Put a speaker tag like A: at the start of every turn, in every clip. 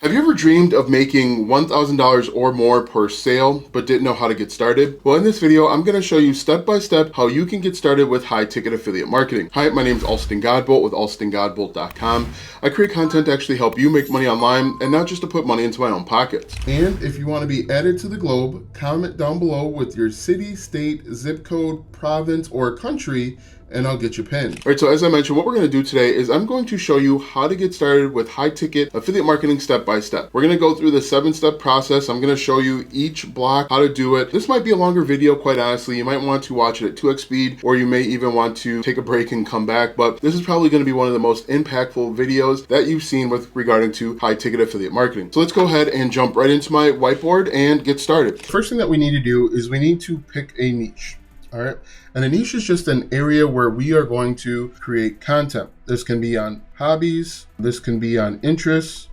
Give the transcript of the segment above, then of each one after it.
A: Have you ever dreamed of making $1,000 or more per sale, but didn't know how to get started? Well, in this video, I'm going to show you step-by-step how you can get started with high-ticket affiliate marketing. Hi, my name is Alston Godbolt with alstongodbolt.com. I create content to actually help you make money online and not just to put money into my own pockets. And if you want to be added to the globe, comment down below with your city, state, zip code, province, or country, and I'll get you pinned. All right, so as I mentioned, what we're gonna do today is I'm going to show you how to get started with high ticket affiliate marketing step by step. We're gonna go through the 7-step process. I'm gonna show you each block, how to do it. This might be a longer video, quite honestly. You might want to watch it at 2x speed, or you may even want to take a break and come back, but this is probably gonna be one of the most impactful videos that you've seen with regarding to high ticket affiliate marketing. So let's go ahead and jump right into my whiteboard and get started. First thing that we need to do is we need to pick a niche. All right. And a niche is just an area where we are going to create content. This can be on hobbies. This can be on interests.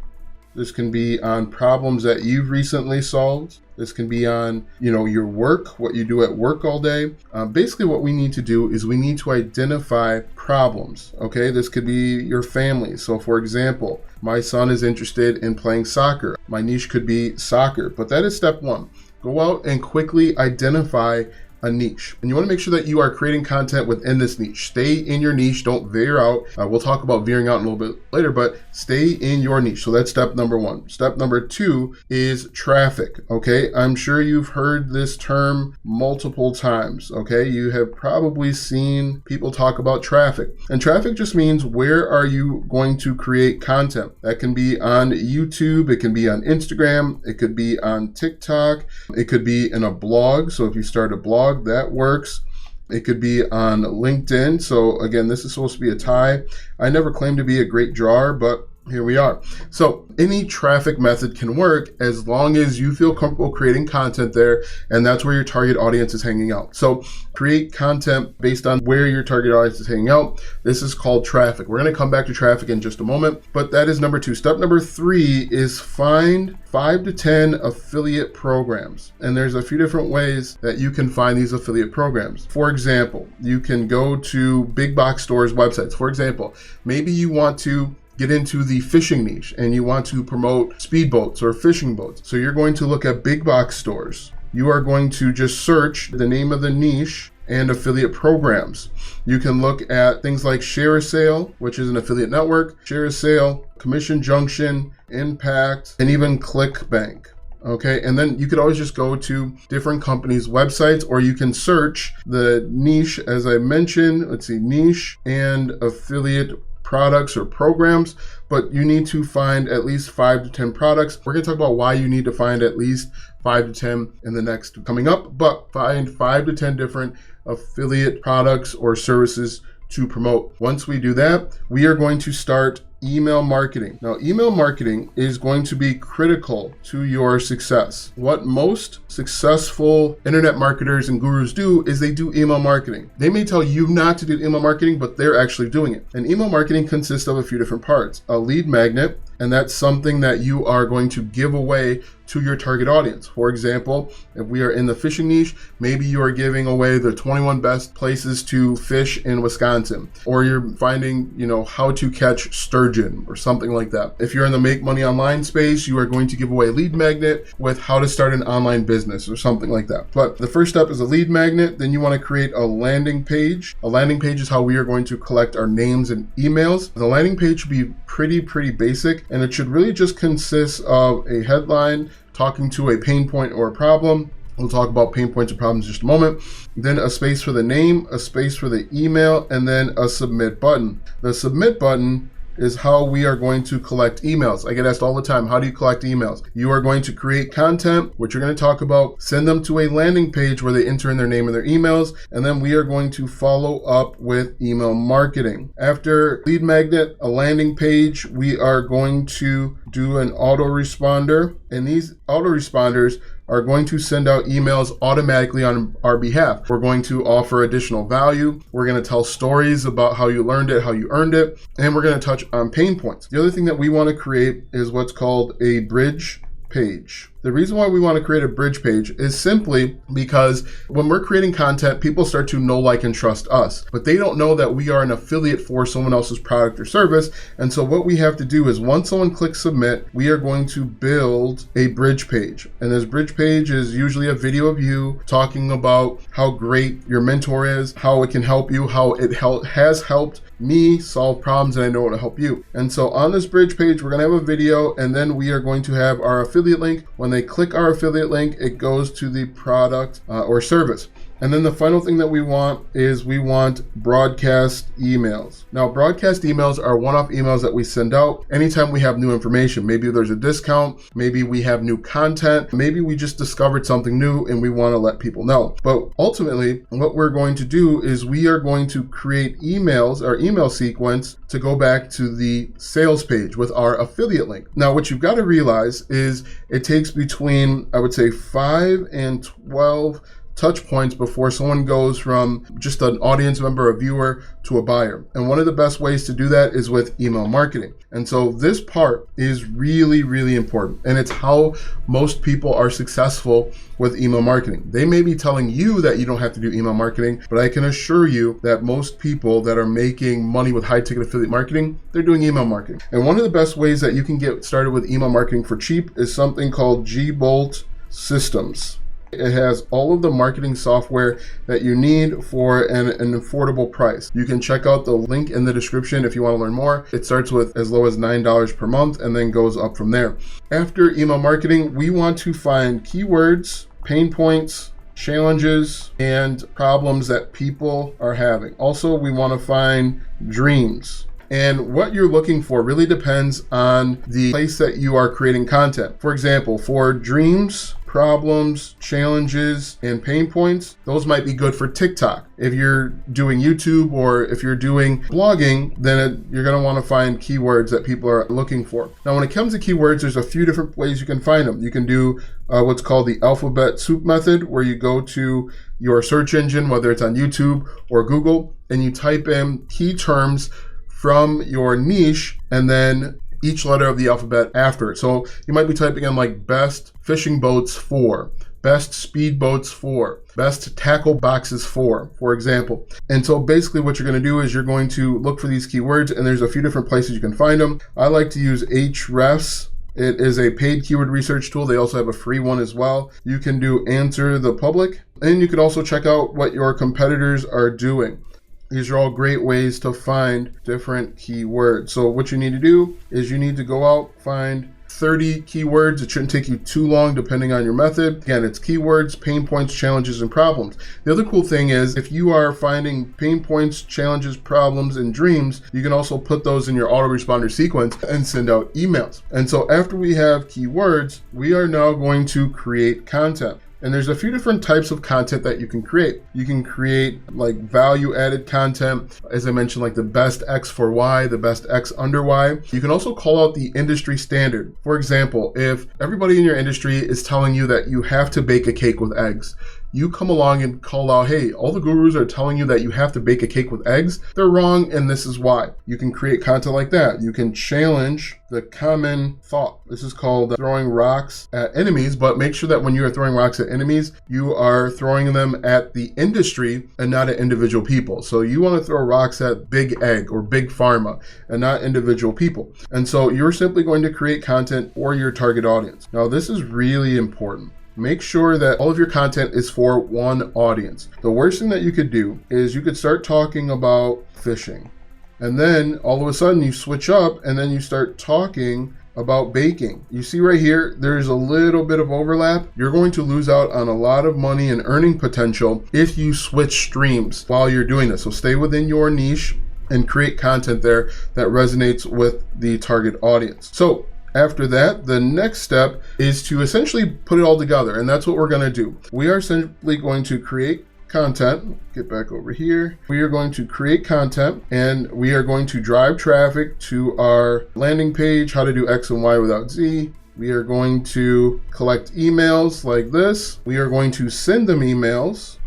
A: This can be on problems that you've recently solved. This can be on, your work, what you do at work all day. Basically, what we need to do is we need to identify problems. Okay. This could be your family. So for example, my son is interested in playing soccer. My niche could be soccer, but that is step one. Go out and quickly identify a niche. And you want to make sure that you are creating content within this niche. Stay in your niche, don't veer out. We'll talk about veering out in a little bit later, but stay in your niche. So that's step number one. Step number two is traffic. Okay. I'm sure you've heard this term multiple times. Okay. You have probably seen people talk about traffic, and traffic just means where are you going to create content. That can be on YouTube. It can be on Instagram. It could be on TikTok. It could be in a blog. So if you start a blog, that works. It could be on LinkedIn. So again, this is supposed to be a tie. I never claimed to be a great drawer, but here we are. So any traffic method can work as long as you feel comfortable creating content there, and that's where your target audience is hanging out. So create content based on where your target audience is hanging out. This is called traffic. We're going to come back to traffic in just a moment, but that is number two. Step number three is find 5 to 10 affiliate programs. And there's a few different ways that you can find these affiliate programs. For example, you can go to big box stores websites. For example, maybe you want to get into the fishing niche and you want to promote speedboats or fishing boats. So you're going to look at big box stores. You are going to just search the name of the niche and affiliate programs. You can look at things like ShareASale, which is an affiliate network, ShareASale, Commission Junction, Impact, and even ClickBank. Okay, and then you could always just go to different companies' websites, or you can search the niche, as I mentioned. Let's see, niche and affiliate products or programs, but you need to find at least 5 to 10 products. We're going to talk about why you need to find at least 5 to 10 in the next coming up, but find 5 to 10 different affiliate products or services to promote. Once we do that, we are going to start email marketing. Now, email marketing is going to be critical to your success. What most successful internet marketers and gurus do is they do email marketing. They may tell you not to do email marketing, but they're actually doing it. And email marketing consists of a few different parts. A lead magnet, and that's something that you are going to give away to your target audience. For example, if we are in the fishing niche, maybe you are giving away the 21 best places to fish in Wisconsin, or you're finding, how to catch sturgeon or something like that. If you're in the make money online space, you are going to give away a lead magnet with how to start an online business or something like that. But the first step is a lead magnet. Then you want to create a landing page. A landing page is how we are going to collect our names and emails. The landing page should be pretty basic, and it should really just consist of a headline talking to a pain point or a problem. We'll talk about pain points and problems in just a moment. Then a space for the name, a space for the email, and then a submit button. The submit button is how we are going to collect emails. I get asked all the time, how do you collect emails? You are going to create content, which you're going to talk about, send them to a landing page where they enter in their name and their emails, and then we are going to follow up with email marketing. After lead magnet, a landing page, we are going to do an autoresponder, and these autoresponders are going to send out emails automatically on our behalf. We're going to offer additional value. We're going to tell stories about how you learned it, how you earned it, and we're going to touch on pain points. The other thing that we want to create is what's called a bridge page. The reason why we want to create a bridge page is simply because when we're creating content, people start to know, like, and trust us, but they don't know that we are an affiliate for someone else's product or service. And so what we have to do is once someone clicks submit, we are going to build a bridge page. And this bridge page is usually a video of you talking about how great your mentor is, how it can help you, how it has helped me solve problems, and I know it'll help you. And so on this bridge page, we're going to have a video, and then we are going to have our affiliate link. When they click our affiliate link, it goes to the product or service. And then the final thing that we want is we want broadcast emails. Now, broadcast emails are one-off emails that we send out anytime we have new information. Maybe there's a discount, maybe we have new content, maybe we just discovered something new and we want to let people know. But ultimately, what we're going to do is we are going to create emails, our email sequence, to go back to the sales page with our affiliate link. Now, what you've got to realize is it takes between, I would say, 5 and 12 touch points before someone goes from just an audience member, a viewer, to a buyer. And one of the best ways to do that is with email marketing. And so this part is really, really important. And it's how most people are successful with email marketing. They may be telling you that you don't have to do email marketing, but I can assure you that most people that are making money with high ticket affiliate marketing, they're doing email marketing. And one of the best ways that you can get started with email marketing for cheap is something called Gbolt Systems. It has all of the marketing software that you need for an affordable price. You can check out the link in the description if you want to learn more. It starts with as low as $9 per month and then goes up from there. After email marketing, we want to find keywords, pain points, challenges, and problems that people are having. Also, we want to find dreams. And what you're looking for really depends on the place that you are creating content. For example, for dreams, problems, challenges, and pain points, those might be good for TikTok. If you're doing YouTube or if you're doing blogging, then you're going to want to find keywords that people are looking for. Now, when it comes to keywords, there's a few different ways you can find them. You can do what's called the alphabet soup method, where you go to your search engine, whether it's on YouTube or Google, and you type in key terms from your niche and then each letter of the alphabet after it. So you might be typing in like best fishing boats for, best speed boats for, best tackle boxes for example. And so basically what you're going to do is you're going to look for these keywords, and there's a few different places you can find them. I like to use Ahrefs. It is a paid keyword research tool. They also have a free one as well. You can do Answer the Public, and you can also check out what your competitors are doing. These are all great ways to find different keywords. So what you need to do is you need to go out, find 30 keywords. It shouldn't take you too long depending on your method. Again, it's keywords, pain points, challenges, and problems. The other cool thing is if you are finding pain points, challenges, problems, and dreams, you can also put those in your autoresponder sequence and send out emails. And so after we have keywords, we are now going to create content. And there's a few different types of content that you can create. You can create like value-added content, as I mentioned, like the best X for Y, the best X under Y. You can also call out the industry standard. For example, if everybody in your industry is telling you that you have to bake a cake with eggs, you come along and call out, hey, all the gurus are telling you that you have to bake a cake with eggs. They're wrong, and this is why. You can create content like that. You can challenge the common thought. This is called throwing rocks at enemies, but make sure that when you are throwing rocks at enemies, you are throwing them at the industry and not at individual people. So you want to throw rocks at Big Egg or Big Pharma and not individual people. And so you're simply going to create content for your target audience. Now, this is really important. Make sure that all of your content is for one audience. The worst thing that you could do is you could start talking about fishing. And then all of a sudden you switch up and then you start talking about baking. You see right here, there's a little bit of overlap. You're going to lose out on a lot of money and earning potential if you switch streams while you're doing this. So stay within your niche and create content there that resonates with the target audience. So after that, the next step is to essentially put it all together, and that's what we're going to do. We are simply going to create content. Get back over here. We are going to create content, and we are going to drive traffic to our landing page, how to do X and Y without Z. We are going to collect emails like this. We are going to send them emails.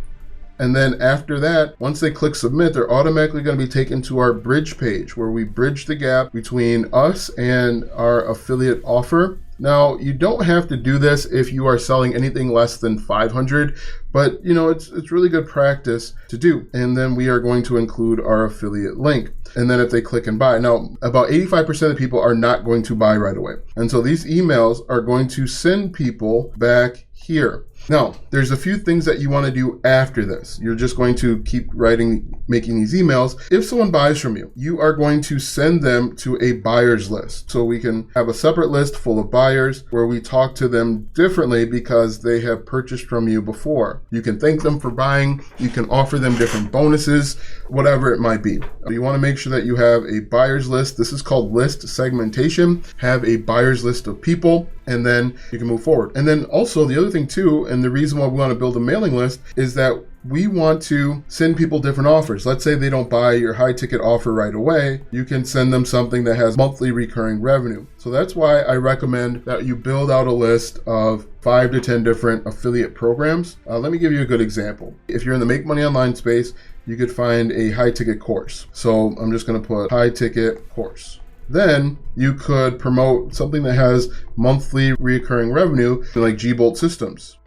A: And then after that, once they click submit, they're automatically going to be taken to our bridge page where we bridge the gap between us and our affiliate offer. Now, you don't have to do this if you are selling anything less than 500, but it's really good practice to do. And then we are going to include our affiliate link. And then if they click and buy, now about 85% of people are not going to buy right away. And so these emails are going to send people back here. Now, there's a few things that you want to do after this. You're just going to keep making these emails. If someone buys from you, you are going to send them to a buyers list. So we can have a separate list full of buyers where we talk to them differently because they have purchased from you before. You can thank them for buying. You can offer them different bonuses, whatever it might be. You want to make sure that you have a buyers list. This is called list segmentation. Have a buyers list of people, and then you can move forward. And then also the other thing too, and the reason why we want to build a mailing list is that we want to send people different offers. Let's say they don't buy your high ticket offer right away. You can send them something that has monthly recurring revenue. So that's why I recommend that you build out a list of 5 to 10 different affiliate programs. Let me give you a good example. If you're in the Make Money Online space, you could find a high ticket course. So I'm just going to put high ticket course. Then you could promote something that has monthly recurring revenue like G-Bolt Systems.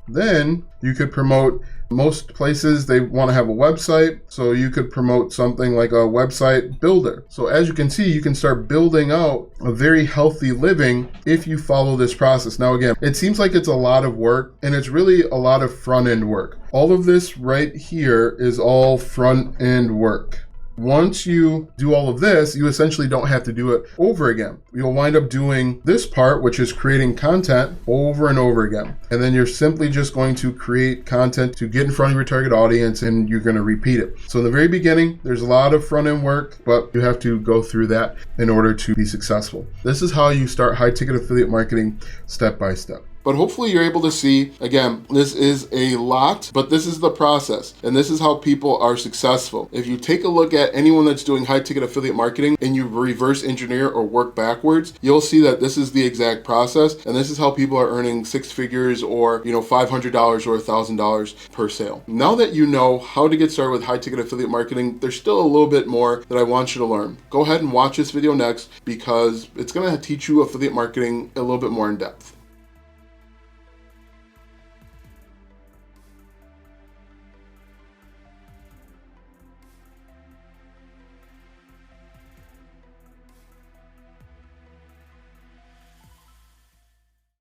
A: Then you could promote, most places they want to have a website, so you could promote something like a website builder. So as you can see, you can start building out a very healthy living if you follow this process. Now again, it seems like it's a lot of work, and it's really a lot of front end work. All of this right here is all front end work. Once you do all of this, you essentially don't have to do it over again. You'll wind up doing this part, which is creating content over and over again. And then you're simply just going to create content to get in front of your target audience, and you're going to repeat it. So in the very beginning, there's a lot of front end work, but you have to go through that in order to be successful. This is how you start high ticket affiliate marketing step by step. But hopefully you're able to see, again, this is a lot, but this is the process. And this is how people are successful. If you take a look at anyone that's doing high ticket affiliate marketing and you reverse engineer or work backwards, you'll see that this is the exact process. And this is how people are earning 6 figures or, $500 or $1,000 per sale. Now that you know how to get started with high ticket affiliate marketing, there's still a little bit more that I want you to learn. Go ahead and watch this video next because it's going to teach you affiliate marketing a little bit more in depth.